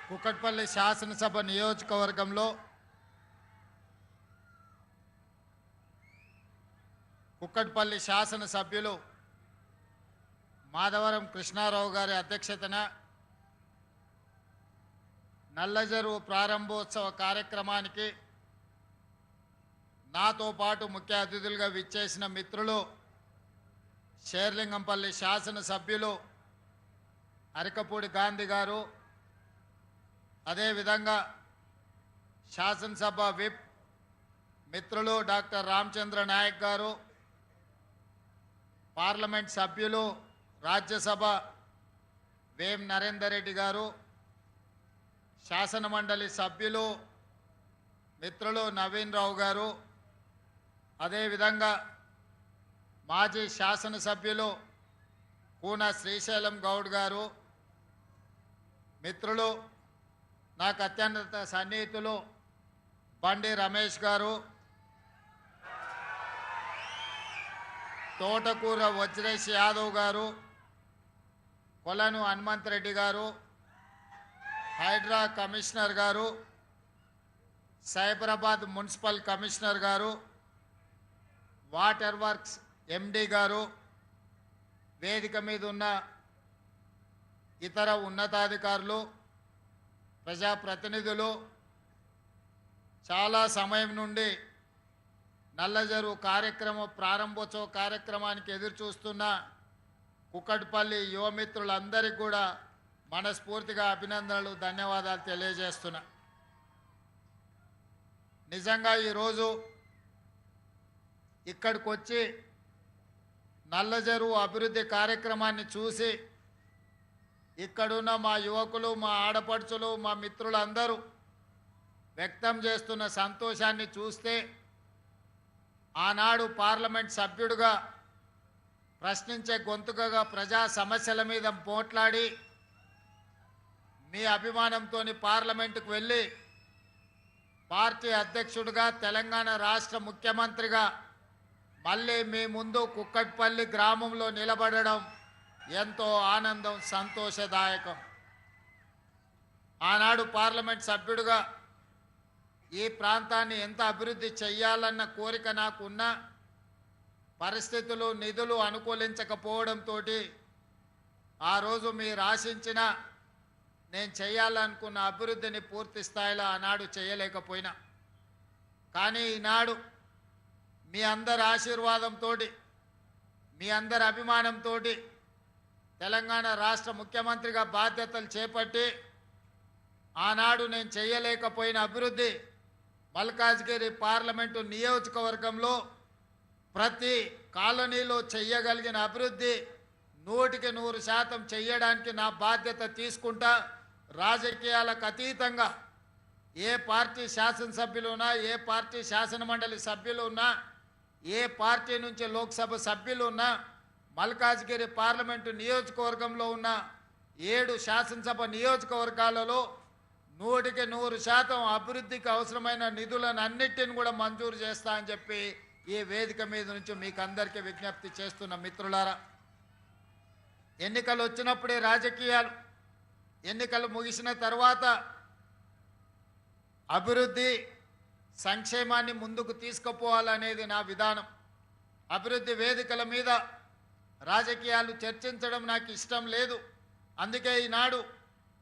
కుకట్పల్లి శాసనసభ నియోజకవర్గంలో కుకట్పల్లి శాసనసభ్యులు మాధవరం కృష్ణారావు గారి అధ్యక్షతన నల్లజరువు ప్రారంభోత్సవ కార్యక్రమానికి నాతో పాటు ముఖ్య అతిథులుగా విచ్చేసిన మిత్రులు షేర్లింగంపల్లి శాసనసభ్యులు అరికపూడి గాంధీ గారు, అదేవిధంగా శాసనసభ విప్ మిత్రులు డాక్టర్ రామచంద్ర నాయక్ గారు, పార్లమెంట్ సభ్యులు రాజ్యసభ వేం నరేందర్ రెడ్డి గారు, శాసనమండలి సభ్యులు మిత్రులు నవీన్ రావు గారు, అదేవిధంగా మాజీ శాసనసభ్యులు కూన శ్రీశైలం గౌడ్ గారు, మిత్రులు నాకు అత్యంత సన్నిహితులు బండి రమేష్ గారు, తోటకూర వజ్రేష్ యాదవ్ గారు, కొలను హనుమంత్ రెడ్డి గారు, హైడ్రా కమిషనర్ గారు, సైబరాబాద్ మున్సిపల్ కమిషనర్ గారు, వాటర్ వర్క్స్ ఎండి గారు, వేదిక మీద ఉన్న ఇతర ఉన్నతాధికారులు, ప్రజాప్రతినిధులు, చాలా సమయం నుండి నల్లజరువు ప్రారంభోత్సవ కార్యక్రమానికి ఎదురు చూస్తున్న కుకట్పల్లి యువమిత్రులందరికీ కూడా మనస్ఫూర్తిగా అభినందనలు, ధన్యవాదాలు తెలియజేస్తున్నా. నిజంగా ఈరోజు ఇక్కడికి వచ్చి నల్లజరువు అభివృద్ధి కార్యక్రమాన్ని చూసి ఇక్కడున్న మా యువకులు, మా ఆడపడుచులు, మా మిత్రులందరూ వ్యక్తం చేస్తున్న సంతోషాన్ని చూస్తే ఆనాడు పార్లమెంట్ సభ్యుడిగా ప్రశ్నించే గొంతుకగా ప్రజా సమస్యల మీద పోట్లాడి మీ అభిమానంతో పార్లమెంటుకు వెళ్ళి పార్టీ అధ్యక్షుడిగా తెలంగాణ రాష్ట్ర ముఖ్యమంత్రిగా మళ్ళీ మీ ముందు కుక్కట్పల్లి గ్రామంలో నిలబడడం ఎంతో ఆనందం, సంతోషదాయకం. ఆనాడు పార్లమెంట్ సభ్యుడిగా ఈ ప్రాంతాన్ని ఎంత అభివృద్ధి చెయ్యాలన్న కోరిక నాకున్న పరిస్థితులు, నిధులు అనుకూలించకపోవడంతో ఆ రోజు మీరు ఆశించిన నేను చేయాలనుకున్న అభివృద్ధిని పూర్తి స్థాయిలో ఆనాడు చేయలేకపోయినా, కానీ ఈనాడు మీ అందరి ఆశీర్వాదంతో, మీ అందరి అభిమానంతో తెలంగాణ రాష్ట్ర ముఖ్యమంత్రిగా బాధ్యతలు చేపట్టి ఆనాడు నేను చేయలేకపోయిన అభివృద్ధి మల్కాజ్గిరి పార్లమెంటు నియోజకవర్గంలో ప్రతి కాలనీలో చెయ్యగలిగిన అభివృద్ధి 100% చెయ్యడానికి నా బాధ్యత తీసుకుంటా. రాజకీయాలకు అతీతంగా ఏ పార్టీ శాసనసభ్యులు ఉన్నా, ఏ పార్టీ శాసనమండలి సభ్యులు ఉన్నా, ఏ పార్టీ నుంచి లోక్సభ సభ్యులు ఉన్నా, మల్కాజ్గిరి పార్లమెంటు నియోజకవర్గంలో ఉన్న 7 శాసనసభ నియోజకవర్గాలలో 100% అభివృద్ధికి అవసరమైన నిధులను అన్నిటిని కూడా మంజూరు చేస్తా అని చెప్పి ఈ వేదిక మీద నుంచి మీకు అందరికీ విజ్ఞప్తి చేస్తున్న మిత్రులారా, ఎన్నికలు వచ్చినప్పుడే రాజకీయాలు, ఎన్నికలు ముగిసిన తర్వాత అభివృద్ధి, సంక్షేమాన్ని ముందుకు తీసుకుపోవాలనేది నా విధానం. అభివృద్ధి వేదికల మీద రాజకీయాలు చర్చించడం నాకు ఇష్టం లేదు. అందుకే ఈనాడు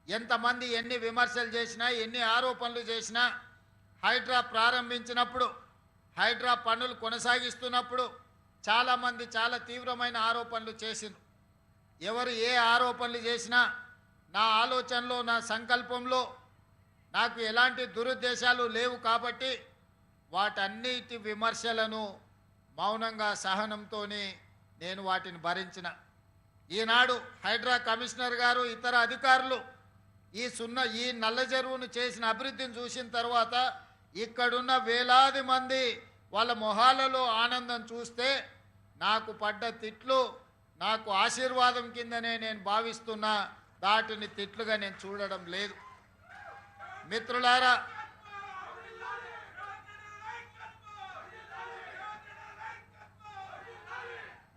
ఎంతమంది ఎన్ని విమర్శలు చేసినా, ఎన్ని ఆరోపణలు చేసినా, హైడ్రా ప్రారంభించినప్పుడు, హైడ్రా పనులు కొనసాగిస్తున్నప్పుడు చాలామంది చాలా తీవ్రమైన ఆరోపణలు చేసిండ్రు. ఎవరు ఏ ఆరోపణలు చేసినా నా ఆలోచనలో, నా సంకల్పంలో నాకు ఎలాంటి దురుద్దేశాలు లేవు కాబట్టి వాటన్నిటి విమర్శలను మౌనంగా, సహనంతో నేను వాటిని భరించిన. ఈనాడు హైడ్రా కమిషనర్ గారు, ఇతర అధికారులు ఈ నల్లజరువును చేసిన అభివృద్ధిని చూసిన తర్వాత ఇక్కడున్న వేలాది మంది వాళ్ళ మొహాలలో ఆనందం చూస్తే నాకు పడ్డ తిట్లు నాకు ఆశీర్వాదం కిందనే నేను భావిస్తున్నా. దాటిని తిట్లుగా నేను చూడడం లేదు. మిత్రులారా,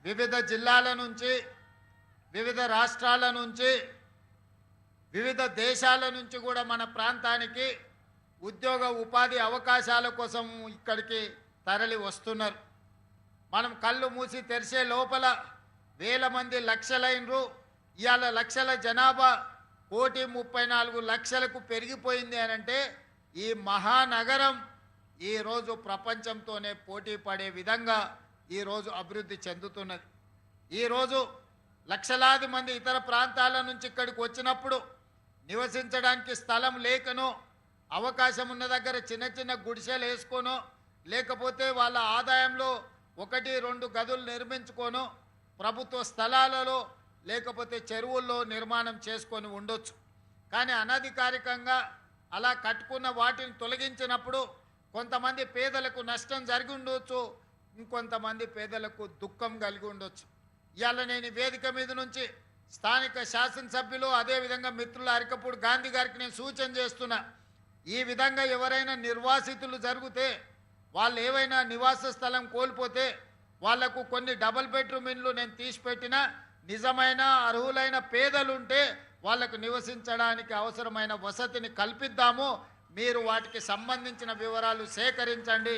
వివిధ జిల్లాల నుంచి, వివిధ రాష్ట్రాల నుంచి వివిధ దేశాల నుంచి కూడా మన ప్రాంతానికి ఉద్యోగ ఉపాధి అవకాశాల కోసం ఇక్కడికి తరలి వస్తున్నారు. మనం కళ్ళు మూసి తెరిచే లోపల వేల మంది లక్షలైనరు. ఇవాళ లక్షల జనాభా 1,34,00,000కు పెరిగిపోయింది అని అంటే ఈ మహానగరం ఈరోజు ప్రపంచంతోనే పోటీ పడే విధంగా ఈరోజు అభివృద్ధి చెందుతున్నది. ఈరోజు లక్షలాది మంది ఇతర ప్రాంతాల నుంచి ఇక్కడికి వచ్చినప్పుడు నివసించడానికి స్థలం లేకనో, అవకాశం ఉన్న దగ్గర చిన్న చిన్న గుడిసెలు వేసుకోనో, లేకపోతే వాళ్ళ ఆదాయంలో 1-2 గదులు నిర్మించుకోనో, ప్రభుత్వ స్థలాలలో లేకపోతే చెరువుల్లో నిర్మాణం చేసుకొని ఉండొచ్చు. కానీ అనధికారికంగా అలా కట్టుకున్న వాటిని తొలగించినప్పుడు కొంతమంది పేదలకు నష్టం జరిగి ఉండొచ్చు, ఇంకొంతమంది పేదలకు దుఃఖం కలిగి ఉండొచ్చు. ఇవాళ నేను ఈ వేదిక మీద నుంచి స్థానిక శాసనసభ్యులు అదేవిధంగా మిత్రుల అరికపూడి గాంధీ గారికి నేను సూచన చేస్తున్నా. ఈ విధంగా ఎవరైనా నిర్వాసితులు జరిగితే, వాళ్ళు ఏవైనా నివాస స్థలం కోల్పోతే వాళ్లకు కొన్ని డబుల్ బెడ్రూమ్ ఇండ్లు నేను తీసిపెట్టినా, నిజమైన అర్హులైన పేదలుంటే వాళ్లకు నివసించడానికి అవసరమైన వసతిని కల్పిద్దాము. మీరు వాటికి సంబంధించిన వివరాలు సేకరించండి.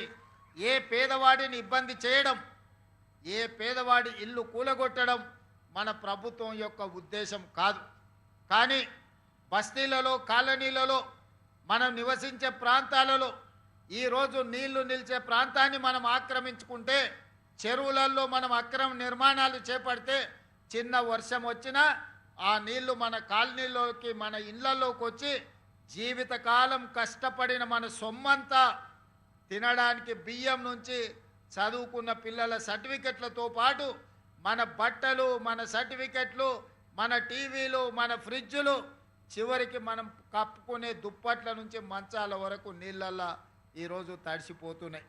ఏ పేదవాడిని ఇబ్బంది చేయడం, ఏ పేదవాడి ఇల్లు కూలగొట్టడం మన ప్రభుత్వం యొక్క ఉద్దేశం కాదు. కానీ బస్తీలలో, కాలనీలలో, మనం నివసించే ప్రాంతాలలో ఈరోజు నీళ్లు నిలిచే ప్రాంతాన్ని మనం ఆక్రమించుకుంటే, చెరువులలో మనం అక్రమ నిర్మాణాలు చేపడితే చిన్న వర్షం వచ్చినా ఆ నీళ్లు మన కాలనీలోకి, మన ఇళ్లలోకి వచ్చి జీవితకాలం కష్టపడిన మన సొమ్మంతా తినడానికి బియ్యం నుంచి చదువుకున్న పిల్లల సర్టిఫికెట్లతో పాటు మన బట్టలు, మన సర్టిఫికెట్లు, మన టీవీలు, మన ఫ్రిడ్జులు, చివరికి మనం కప్పుకునే దుప్పట్ల నుంచి మంచాల వరకు నీళ్ళల్లో ఈరోజు తడిసిపోతున్నాయి.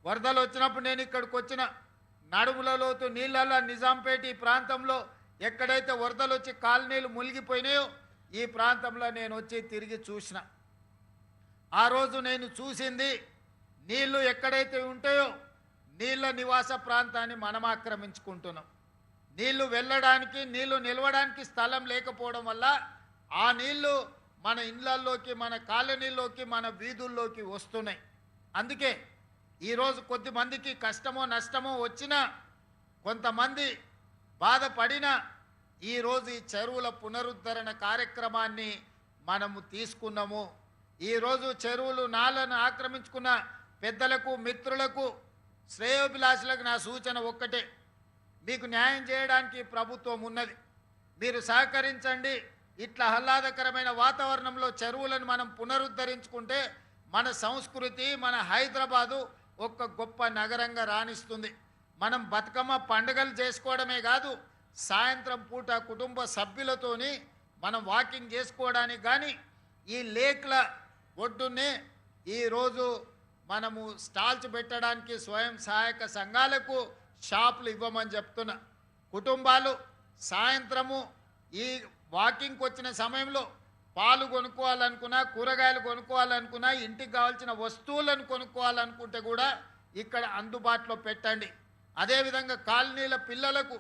వరదలు వచ్చినప్పుడు నేను ఇక్కడికి వచ్చిన నడుముల లోతు నీళ్ళల్లో నిజాంపేట ఈ ప్రాంతంలో ఎక్కడైతే వరదలు వచ్చి కాలనీలు మునిగిపోయినాయో ఈ ప్రాంతంలో నేను వచ్చి తిరిగి చూసిన. ఆ రోజు నేను చూసింది, నీళ్లు ఎక్కడైతే ఉంటాయో నీళ్ళ నివాస ప్రాంతాన్ని మనం ఆక్రమించుకుంటున్నాం. నీళ్లు వెళ్ళడానికి, నీళ్లు నిలవడానికి స్థలం లేకపోవడం వల్ల ఆ నీళ్లు మన ఇళ్లల్లోకి, మన కాలనీల్లోకి, మన వీధుల్లోకి వస్తున్నాయి. అందుకే ఈరోజు కొద్దిమందికి కష్టమో నష్టమో వచ్చినా, కొంతమంది బాధపడినా ఈరోజు ఈ చెరువుల పునరుద్ధరణ కార్యక్రమాన్ని మనము తీసుకున్నాము. ఈరోజు చెరువులు, నాలను ఆక్రమించుకున్న పెద్దలకు, మిత్రులకు, శ్రేయోభిలాషులకు నా సూచన ఒక్కటే, మీకు న్యాయం చేయడానికి ప్రభుత్వం ఉన్నది. మీరు సహకరించండి. ఇట్లా ఆహ్లాదకరమైన వాతావరణంలో చెరువులను మనం పునరుద్ధరించుకుంటే మన సంస్కృతి, మన హైదరాబాదు ఒక గొప్ప నగరంగా రాణిస్తుంది. మనం బతుకమ్మ పండుగలు చేసుకోవడమే కాదు, సాయంత్రం పూట కుటుంబ సభ్యులతోని మనం వాకింగ్ చేసుకోవడానికి కానీ ఈ లేక్ల ఒడ్డునే ఈరోజు మనము స్టాల్స్ పెట్టడానికి స్వయం సహాయక సంఘాలకు షాపులు ఇవ్వమని చెప్తున్నా. కుటుంబాలు సాయంత్రము ఈ వాకింగ్కి వచ్చిన సమయంలో పాలు కొనుక్కోవాలనుకున్నా, కూరగాయలు కొనుక్కోవాలనుకున్నా, ఇంటికి కావాల్సిన వస్తువులను కొనుక్కోవాలనుకుంటే కూడా ఇక్కడ అందుబాటులో పెట్టండి. అదేవిధంగా కాలనీల పిల్లలకు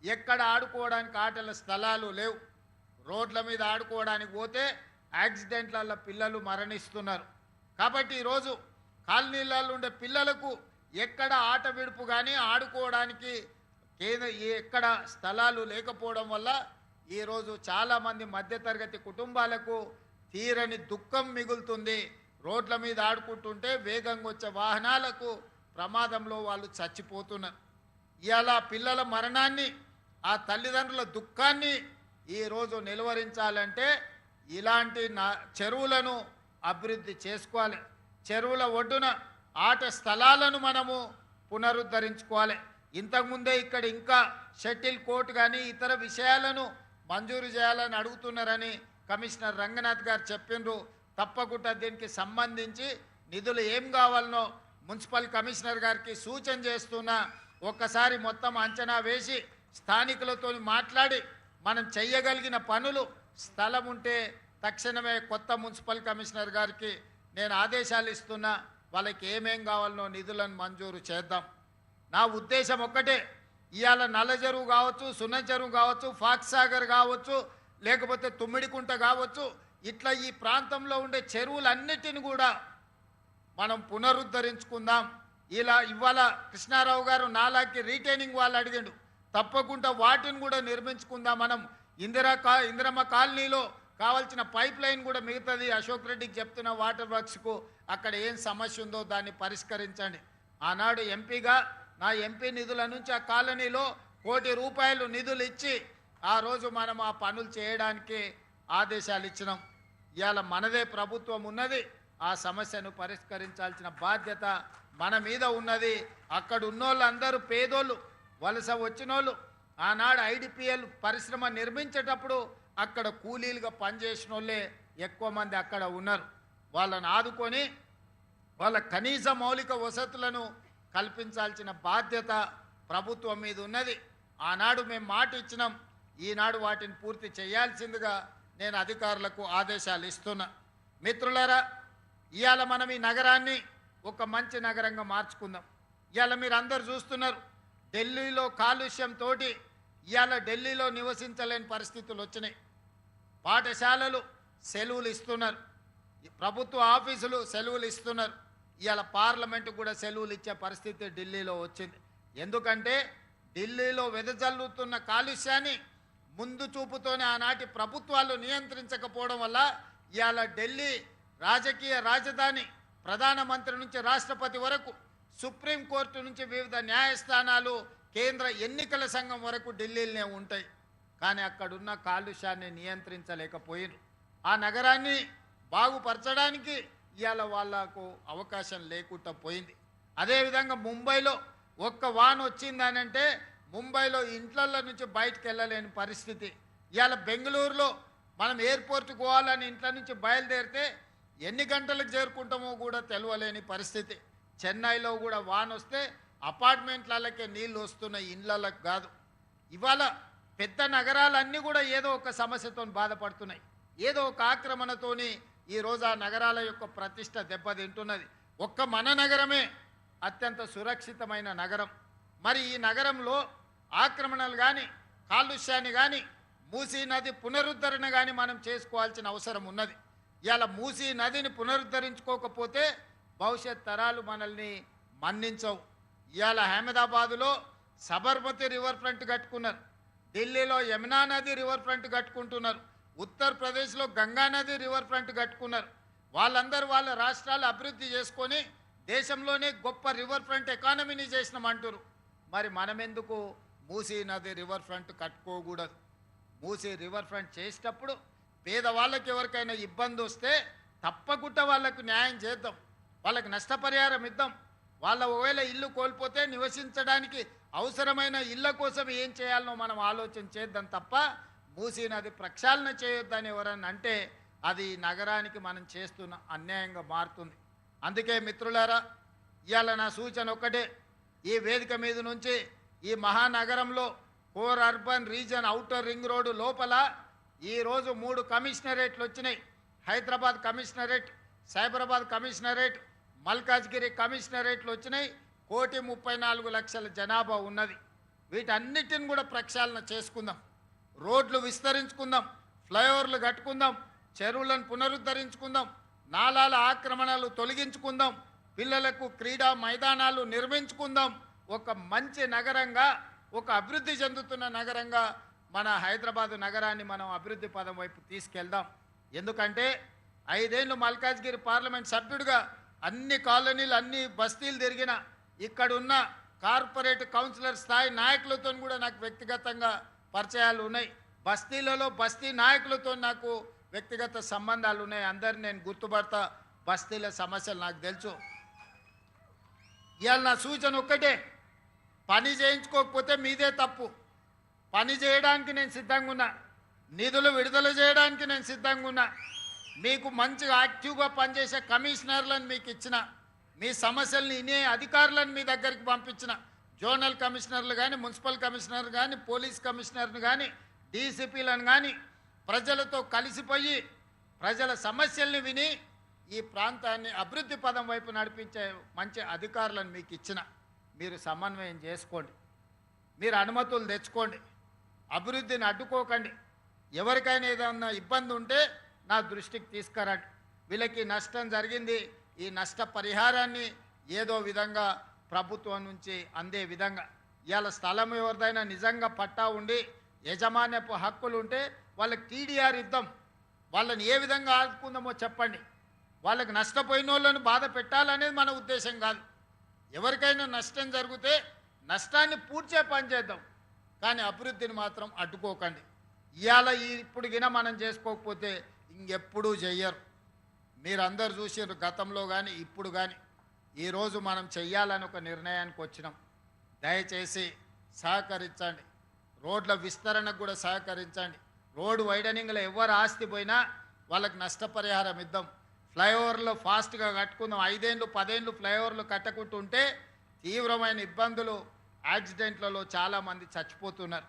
ఎక్కడ ఆడుకోవడానికి ఆటల స్థలాలు లేవు. రోడ్ల మీద ఆడుకోవడానికి పోతే యాక్సిడెంట్లలో పిల్లలు మరణిస్తున్నారు. కాబట్టి ఈరోజు కాలనీలలో ఉండే పిల్లలకు ఎక్కడ ఆట విడుపు కానీ ఆడుకోవడానికి ఎక్కడ స్థలాలు లేకపోవడం వల్ల ఈరోజు చాలామంది మధ్యతరగతి కుటుంబాలకు తీరని దుఃఖం మిగులుతుంది. రోడ్ల మీద ఆడుకుంటుంటే వేగంగా వచ్చే వాహనాలకు ప్రమాదంలో వాళ్ళు చచ్చిపోతున్నారు. ఇవాళ పిల్లల మరణాన్ని, ఆ తల్లిదండ్రుల దుఃఖాన్ని ఈరోజు నిలువరించాలంటే ఇలాంటి చెరువులను అభివృద్ధి చేసుకోవాలి. చెరువుల ఒడ్డున ఆట స్థలాలను మనము పునరుద్ధరించుకోవాలి. ఇంతకుముందే ఇక్కడ ఇంకా షటిల్ కోర్ట్ కానీ ఇతర విషయాలను మంజూరు చేయాలని అడుగుతున్నారని కమిషనర్ రంగనాథ్ గారు చెప్పిండ్రు. తప్పకుండా దీనికి సంబంధించి నిధులు ఏం కావాలనో మున్సిపల్ కమిషనర్ గారికి సూచన చేస్తున్నా. ఒక్కసారి మొత్తం అంచనా వేసి స్థానికులతో మాట్లాడి మనం చెయ్యగలిగిన పనులు, స్థలం ఉంటే తక్షణమే కొత్త మున్సిపల్ కమిషనర్ గారికి నేను ఆదేశాలు ఇస్తున్నా. వాళ్ళకి ఏమేం కావాలనో నిధులను మంజూరు చేద్దాం. నా ఉద్దేశం ఒక్కటే, ఇవాళ నల్ల చెరువు కావచ్చు, సున్న చెరువు కావచ్చు, ఫాక్స్ సాగర్ కావచ్చు, లేకపోతే తుమ్మిడికుంట కావచ్చు, ఇట్లా ఈ ప్రాంతంలో ఉండే చెరువులన్నిటిని కూడా మనం పునరుద్ధరించుకుందాం. ఇలా ఇవాళ కృష్ణారావు గారు నాలాకి రీటైనింగ్ వాళ్ళు అడిగిండు, తప్పకుండా వాటిని కూడా నిర్మించుకుందాం. మనం ఇందిరమ్మ కాలనీలో కావాల్సిన పైప్ లైన్ కూడా మిగతాది అశోక్ రెడ్డికి చెప్తున్న వాటర్ వర్క్స్కు అక్కడ ఏం సమస్య ఉందో దాన్ని పరిష్కరించండి. ఆనాడు ఎంపీగా నా ఎంపీ నిధుల నుంచి ఆ కాలనీలో ₹1 కోటి నిధులు ఇచ్చి ఆ రోజు మనం ఆ పనులు చేయడానికి ఆదేశాలు ఇచ్చినాం. ఇవాళ మనదే ప్రభుత్వం ఉన్నది, ఆ సమస్యను పరిష్కరించాల్సిన బాధ్యత మన మీద ఉన్నది. అక్కడ ఉన్నోళ్ళందరూ పేదోళ్ళు, వలస వచ్చినోళ్ళు. ఆనాడు ఐడిపిఎల్ పరిశ్రమ నిర్మించేటప్పుడు అక్కడ కూలీలుగా పనిచేసిన వాళ్ళే ఎక్కువ మంది అక్కడ ఉన్నారు. వాళ్ళని ఆదుకొని వాళ్ళ కనీస మౌలిక వసతులను కల్పించాల్సిన బాధ్యత ప్రభుత్వం మీద ఉన్నది. ఆనాడు మేము మాట ఇచ్చినాం, ఈనాడు వాటిని పూర్తి చేయాల్సిందిగా నేను అధికారులకు ఆదేశాలు ఇస్తున్నా. మిత్రులారా, ఇవాళ మనం ఈ నగరాన్ని ఒక మంచి నగరంగా మార్చుకుందాం. ఇవాళ మీరు అందరు చూస్తున్నారు, ఢిల్లీలో కాలుష్యంతో ఇవాళ ఢిల్లీలో నివసించలేని పరిస్థితులు వచ్చినాయి. పాఠశాలలు సెలవులు ఇస్తున్నారు, ప్రభుత్వ ఆఫీసులు సెలవులు ఇస్తున్నారు. ఇవాళ పార్లమెంటు కూడా సెలవులు ఇచ్చే పరిస్థితి ఢిల్లీలో వచ్చింది. ఎందుకంటే ఢిల్లీలో వెదజల్లుతున్న కాలుష్యాన్ని ముందు చూపుతోనే ఆనాటి ప్రభుత్వాలు నియంత్రించకపోవడం వల్ల ఇవాళ ఢిల్లీ రాజకీయ రాజధాని, ప్రధానమంత్రి నుంచి రాష్ట్రపతి వరకు, సుప్రీంకోర్టు నుంచి వివిధ న్యాయస్థానాలు, కేంద్ర ఎన్నికల సంఘం వరకు ఢిల్లీలోనే ఉంటాయి. కానీ అక్కడున్న కాలుష్యాన్ని నియంత్రించలేకపోయారు. ఆ నగరాన్ని బాగుపరచడానికి ఇవాళ వాళ్లకు అవకాశం లేకుండా పోయింది. అదేవిధంగా ముంబైలో ఒక్క వాన వచ్చిందనంటే ముంబైలో ఇంట్లల్లో నుంచి బయటకు వెళ్ళలేని పరిస్థితి. ఇవాళ బెంగళూరులో మనం ఎయిర్పోర్ట్కి పోవాలని ఇంట్లో నుంచి బయలుదేరితే ఎన్ని గంటలకు చేరుకుంటామో కూడా తెలియలేని పరిస్థితి. చెన్నైలో కూడా వాన వస్తే అపార్ట్మెంట్లకే నీళ్ళు వస్తున్నాయి, ఇళ్ళకు కాదు. ఇవాళ పెద్ద నగరాలన్నీ కూడా ఏదో ఒక సమస్యతో బాధపడుతున్నాయి, ఏదో ఒక ఆక్రమణతోని ఈరోజు ఆ నగరాల యొక్క ప్రతిష్ట దెబ్బతింటున్నది. ఒక్క మన నగరమే అత్యంత సురక్షితమైన నగరం. మరి ఈ నగరంలో ఆక్రమణలు కానీ, కాలుష్యాన్ని కానీ, మూసీ నది పునరుద్ధరణ కానీ మనం చేసుకోవాల్సిన అవసరం ఉన్నది. ఇవాళ మూసీ నదిని పునరుద్ధరించుకోకపోతే భవిష్యత్ తరాలు మనల్ని మన్నించవు. ఇవాళ అహ్మదాబాదులో సబర్మతి రివర్ ఫ్రంట్ కట్టుకున్నారు, ఢిల్లీలో యమునా నది రివర్ ఫ్రంట్ కట్టుకుంటున్నారు, ఉత్తరప్రదేశ్లో గంగా నది రివర్ ఫ్రంట్ కట్టుకున్నారు. వాళ్ళందరూ వాళ్ళ రాష్ట్రాలు అభివృద్ధి చేసుకొని దేశంలోనే గొప్ప రివర్ ఫ్రంట్ ఎకానమీని చేసినామంటారు. మరి మనమెందుకు మూసీ నది రివర్ ఫ్రంట్ కట్టుకోకూడదు? మూసీ రివర్ ఫ్రంట్ చేసేటప్పుడు పేదవాళ్ళకి ఎవరికైనా ఇబ్బంది వస్తే తప్పకుండా వాళ్ళకు న్యాయం చేద్దాం, వాళ్ళకి నష్టపరిహారం ఇద్దాం. వాళ్ళ ఒకవేళ ఇల్లు కోల్పోతే నివసించడానికి అవసరమైన ఇళ్ళ కోసం ఏం చేయాలనో మనం ఆలోచన చేద్దాం తప్ప మూసీ నది ప్రక్షాళన చేయొద్దని ఎవరన్నా అంటే అది నగరానికి మనం చేస్తున్న అన్యాయంగా మారుతుంది. అందుకే మిత్రులారా, ఇవాళ నా సూచన ఒక్కటే, ఈ వేదిక మీద నుంచి ఈ మహానగరంలో core urban reason outer ring road లోపల ఈరోజు 3 కమిషనరేట్లు వచ్చినాయి. హైదరాబాద్ కమిషనరేట్, సైబరాబాద్ కమిషనరేట్, మల్కాజ్గిరి కమిషనరేట్లు వచ్చినాయి. 1,34,00,000 జనాభా ఉన్నది. వీటన్నిటిని కూడా ప్రక్షాళన చేసుకుందాం, రోడ్లు విస్తరించుకుందాం, ఫ్లైఓవర్లు కట్టుకుందాం, చెరువులను పునరుద్ధరించుకుందాం, నాలాల ఆక్రమణలు తొలగించుకుందాం, పిల్లలకు క్రీడా మైదానాలు నిర్మించుకుందాం. ఒక మంచి నగరంగా, ఒక అభివృద్ధి చెందుతున్న నగరంగా మన హైదరాబాదు నగరాన్ని మనం అభివృద్ధి పదం వైపు తీసుకెళ్దాం. ఎందుకంటే 5 ఏళ్ళు మల్కాజ్గిరి పార్లమెంట్ సభ్యుడిగా అన్ని కాలనీలు, అన్ని బస్తీలు తిరిగిన, ఇక్కడున్న కార్పొరేట్ కౌన్సిలర్ స్థాయి నాయకులతో కూడా నాకు వ్యక్తిగతంగా పరిచయాలు ఉన్నాయి. బస్తీలలో బస్తీ నాయకులతో నాకు వ్యక్తిగత సంబంధాలు ఉన్నాయి. అందరిని నేను గుర్తుపడతా, బస్తీల సమస్యలు నాకు తెలుసు. ఇవాళ నా సూచన ఒక్కటే, పని చేయించుకోకపోతే మీదే తప్పు. పని చేయడానికి నేను సిద్ధంగా ఉన్నా, నిధులు విడుదల చేయడానికి నేను సిద్ధంగా ఉన్నా. మీకు మంచిగా యాక్టివ్గా పనిచేసే కమిషనర్లను మీకు ఇచ్చిన, మీ సమస్యల్ని వినే అధికారులను మీ దగ్గరికి పంపించిన, జోనల్ కమిషనర్లు కానీ, మున్సిపల్ కమిషనర్ కానీ, పోలీస్ కమిషనర్ను కానీ, డీసీపీలను కానీ ప్రజలతో కలిసిపోయి ప్రజల సమస్యల్ని విని ఈ ప్రాంతాన్ని అభివృద్ధి పదం వైపు నడిపించే మంచి అధికారులను మీకు ఇచ్చిన. మీరు సమన్వయం చేసుకోండి, మీరు అనుమతులు తెచ్చుకోండి, అభివృద్ధిని అడ్డుకోకండి. ఎవరికైనా ఏదన్నా ఇబ్బంది ఉంటే నా దృష్టికి తీసుకురండి. వీళ్ళకి నష్టం జరిగింది, ఈ నష్ట పరిహారాన్ని ఏదో విధంగా ప్రభుత్వం నుంచి అందే విధంగా ఇవాళ స్థలం ఎవరిదైనా నిజంగా పట్టా ఉండి యజమాన్యపు హక్కులు ఉంటే వాళ్ళకి టీడీఆర్ ఇద్దాం. వాళ్ళని ఏ విధంగా ఆదుకుందామో చెప్పండి. వాళ్ళకి నష్టపోయిన వాళ్ళని బాధ పెట్టాలనేది మన ఉద్దేశం కాదు. ఎవరికైనా నష్టం జరిగితే నష్టాన్ని పూడ్చే పని చేద్దాం, కానీ అభివృద్ధిని మాత్రం అడ్డుకోకండి. ఇవాళ ఇప్పుడు గిన మనం చేసుకోకపోతే ఇంకెప్పుడూ చెయ్యరు. మీరందరూ చూసారు గతంలో కానీ ఇప్పుడు కానీ. ఈరోజు మనం చెయ్యాలని ఒక నిర్ణయానికి వచ్చినాం. దయచేసి సహకరించండి. రోడ్ల విస్తరణకు కూడా సహకరించండి. రోడ్డు వైడనింగ్లో ఎవరు ఆస్తి పోయినా వాళ్ళకి నష్టపరిహారం ఇద్దాం. ఫ్లైఓవర్లు ఫాస్ట్గా కట్టుకుందాం. 5 ఏళ్ళు 10 ఏళ్ళు ఫ్లైఓవర్లు కట్టకుంటుంటే తీవ్రమైన ఇబ్బందులు, యాక్సిడెంట్లలో చాలామంది చచ్చిపోతున్నారు.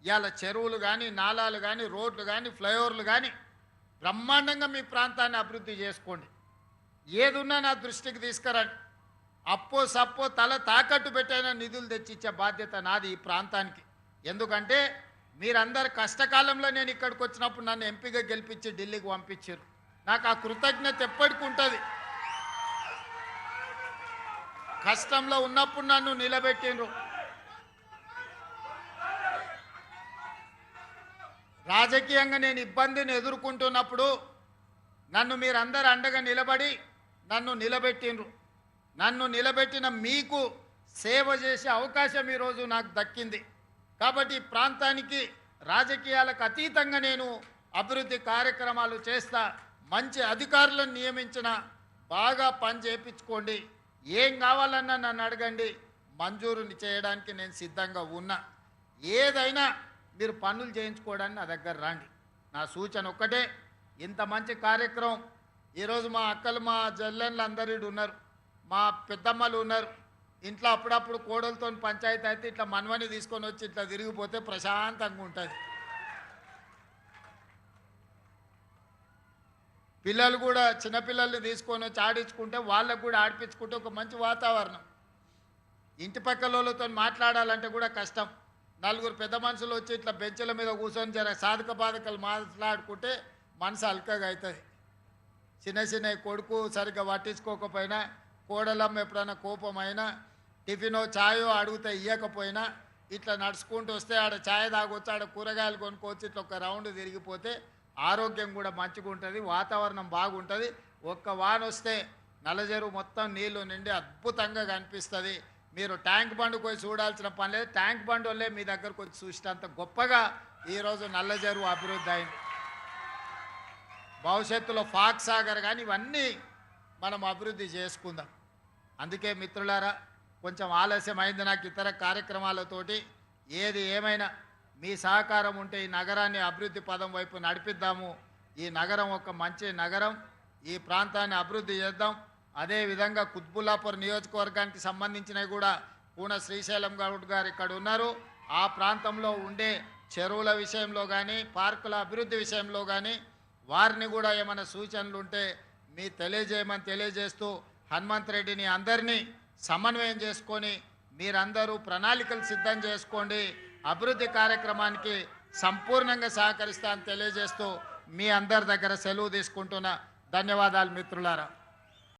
ఇవాళ చెరువులు కానీ, నాలాలు కానీ, రోడ్లు కానీ, ఫ్లైఓవర్లు కానీ బ్రహ్మాండంగా మీ ప్రాంతాన్ని అభివృద్ధి చేసుకోండి. ఏదున్నా నా దృష్టికి తీసుకురండి. అప్పో సప్పో తల తాకట్టు పెట్టైనా నిధులు తెచ్చిచ్చే బాధ్యత నాది ఈ ప్రాంతానికి. ఎందుకంటే మీరందరు కష్టకాలంలో నేను ఇక్కడికి వచ్చినప్పుడు నన్ను ఎంపీగా గెలిపించి ఢిల్లీకి పంపించారు. నాకు ఆ కృతజ్ఞత ఎప్పటికీ ఉంటుంది. కష్టంలో ఉన్నప్పుడు నన్ను నిలబెట్టిండ్రు. రాజకీయంగా నేను ఇబ్బందిని ఎదుర్కొంటున్నప్పుడు నన్ను మీరందరూ అండగా నిలబడి నన్ను నిలబెట్టిండ్రు. నన్ను నిలబెట్టిన మీకు సేవ చేసే అవకాశం ఈరోజు నాకు దక్కింది. కాబట్టి ఈ ప్రాంతానికి రాజకీయాలకు అతీతంగా నేను అభివృద్ధి కార్యక్రమాలు చేస్తా. మంచి అధికారులను నియమించిన, బాగా పని చేయించుకోండి. ఏం కావాలన్నా నన్ను అడగండి, మంజూరుని చేయడానికి నేను సిద్ధంగా ఉన్నా. ఏదైనా మీరు పనులు చేయించుకోవడానికి నా దగ్గర రండి. నా సూచన ఒక్కటే, ఇంత మంచి కార్యక్రమం ఈరోజు మా అక్కలు, మా చెల్లెళ్ళు అందరూ ఉన్నారు, మా పెద్దమ్మలు ఉన్నారు. ఇంట్లో అప్పుడప్పుడు కోడలతో పంచాయతీ అయితే ఇట్లా మనవని తీసుకొని వచ్చి ఇట్లా తిరిగిపోతే ప్రశాంతంగా ఉంటుంది. పిల్లలు కూడా చిన్నపిల్లల్ని తీసుకొని వచ్చి ఆడించుకుంటే వాళ్ళకు కూడా ఆడిపించుకుంటే ఒక మంచి వాతావరణం. ఇంటి పక్కల వాళ్ళతో మాట్లాడాలంటే కూడా కష్టం. 4 పెద్ద మనుషులు వచ్చి ఇట్లా బెంచ్ల మీద కూర్చొని జర సాధక బాధకలు మాట్లాడుకుంటే మనసు అల్కగా అవుతుంది. చిన్న కొడుకు సరిగ్గా పట్టించుకోకపోయినా, కోడలమ్మ ఎప్పుడైనా కోపమైనా, టిఫినో ఛాయో అడిగితే ఇవ్వకపోయినా ఇట్లా నడుచుకుంటూ వస్తే ఆడ ఛాయ్ తాగొచ్చు, ఆడ కూరగాయలు కొనుక్కోవచ్చు, ఇట్లా ఒక రౌండ్ తిరిగిపోతే ఆరోగ్యం కూడా మంచిగా ఉంటుంది, వాతావరణం బాగుంటుంది. ఒక్క వాన వస్తే నల్లజెరువు మొత్తం నీళ్లు నిండి అద్భుతంగా కనిపిస్తుంది. మీరు ట్యాంక్ బండ్ పోయి చూడాల్సిన పని లేదు. ట్యాంక్ బండ్ వల్లే మీ దగ్గరకు వచ్చి చూసినంత గొప్పగా ఈరోజు నల్లజెరువు అభివృద్ధి అయింది. భవిష్యత్తులో ఫాక్ సాగర్ కానీ ఇవన్నీ మనం అభివృద్ధి చేసుకుందాం. అందుకే మిత్రులారా, కొంచెం ఆలస్యం అయింది నాకు ఇతర కార్యక్రమాలతోటి. ఏది ఏమైనా మీ సహకారం ఉంటే ఈ నగరాన్ని అభివృద్ధి పదం వైపు నడిపిద్దాము. ఈ నగరం ఒక మంచి నగరం, ఈ ప్రాంతాన్ని అభివృద్ధి చేద్దాం. అదేవిధంగా కుత్బుల్లాపూర్ నియోజకవర్గానికి సంబంధించినవి కూడా పూన శ్రీశైలం గౌడ్ గారు ఇక్కడ ఉన్నారు. ఆ ప్రాంతంలో ఉండే చెరువుల విషయంలో కానీ, పార్కుల అభివృద్ధి విషయంలో కానీ వారిని కూడా ఏమైనా సూచనలు ఉంటే మీ తెలియజేయమని తెలియజేస్తూ, హనుమంత్ రెడ్డిని అందరినీ సమన్వయం చేసుకొని మీరందరూ ప్రణాళికలు సిద్ధం చేసుకోండి. అభివృద్ధి కార్యక్రమానికి సంపూర్ణంగా సహకరిస్తా అని తెలియజేస్తూ మీ అందరి దగ్గర సెలవు తీసుకుంటున్నా. ధన్యవాదాలు మిత్రులారా.